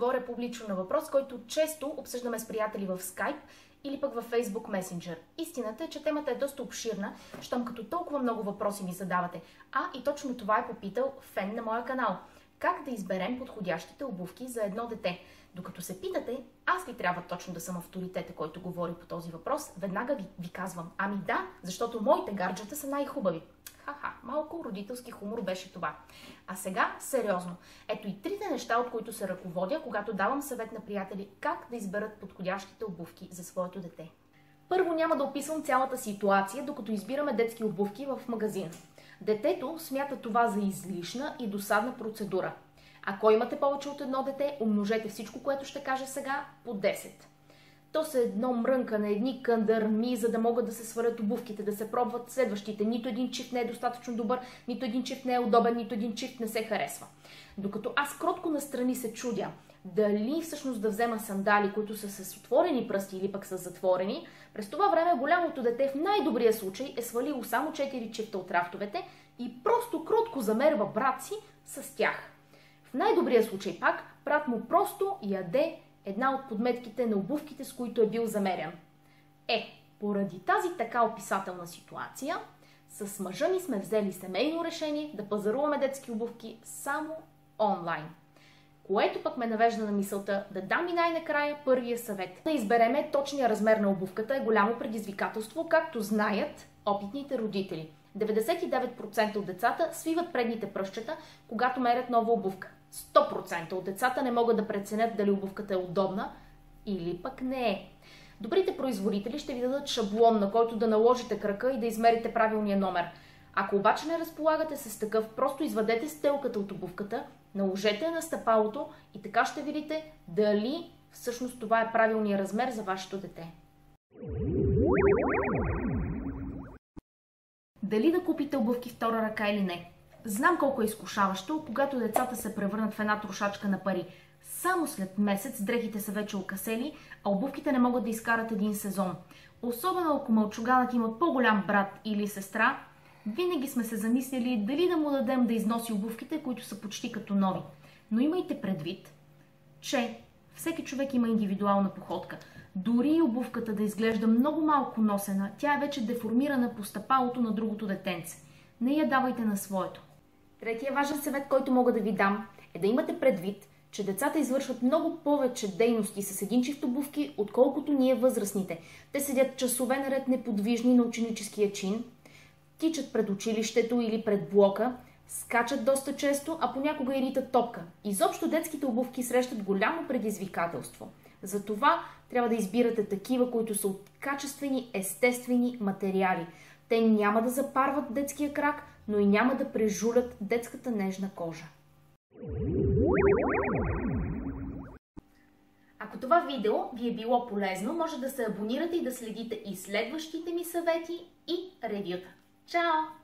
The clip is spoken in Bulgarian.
отговоря публично на въпрос, който често обсъждаме с приятели в Skype или пък във Facebook Messenger. Истината е, че темата е доста обширна, щом като толкова много въпроси ми задавате. И точно това е попитал фен на моя канал. Как да изберем подходящите обувки за едно дете? Докато се питате, аз ли трябва точно да съм авторитета, който говори по този въпрос, веднага ви казвам, да, защото моите гаджета са най-хубави. Малко родителски хумор беше това. А сега сериозно. Ето и трите неща, от които се ръководя, когато давам съвет на приятели как да изберат подходящите обувки за своето дете. Първо, няма да описвам цялата ситуация, докато избираме детски обувки в магазин. Детето смята това за излишна и досадна процедура. Ако имате повече от едно дете, умножете всичко, което ще кажа сега, по 10. То се едно мрънкане, едни кандърми, за да могат да се сварят обувките, да се пробват следващите. Нито един чифт не е достатъчно добър, нито един чифт не е удобен, нито един чифт не се харесва. Докато аз кротко настрани се чудя дали всъщност да взема сандали, които са с отворени пръсти или пък с затворени, през това време голямото дете в най-добрия случай е свалило само 4 чифта от рафтовете и просто кротко замерва брат си с тях. В най-добрия случай пак, брат му просто яде една от подметките на обувките, с които е бил замерян. Поради тази така описателна ситуация, с мъжа ми сме взели семейно решение да пазаруваме детски обувки само онлайн. Което пък ме навежда на мисълта да дам и най-накрая първия съвет. Да избереме точния размер на обувката е голямо предизвикателство, както знаят опитните родители. 99% от децата свиват предните пръстчета, когато мерят нова обувка. 100% от децата не могат да преценят дали обувката е удобна или пък не е. Добрите производители ще ви дадат шаблон, на който да наложите крака и да измерите правилния номер. Ако обаче не разполагате с такъв, просто извадете стелката от обувката, наложете я на стъпалото и така ще видите дали всъщност това е правилният размер за вашето дете. Дали да купите обувки втора ръка или не? Знам колко е изкушаващо, когато децата се превърнат в една трошачка на пари. Само след месец дрехите са вече окасели, а обувките не могат да изкарат един сезон. Особено ако мълчуганът има по-голям брат или сестра, винаги сме се замислили дали да му дадем да износи обувките, които са почти като нови. Но имайте предвид, че всеки човек има индивидуална походка. Дори обувката да изглежда много малко носена, тя е вече деформирана по стъпалото на другото детенце. Не я давайте на своето. Третия важен съвет, който мога да ви дам, е да имате предвид, че децата извършват много повече дейности с един чифт обувки, отколкото ние възрастните. Те седят часове наред неподвижни на ученическия чин, тичат пред училището или пред блока, скачат доста често, а понякога и ритат топка. Изобщо детските обувки срещат голямо предизвикателство. Затова трябва да избирате такива, които са от качествени, естествени материали. Те няма да запарват детския крак, но и няма да прежулят детската нежна кожа. Ако това видео ви е било полезно, може да се абонирате и да следите и следващите ми съвети и ревюта. Чао!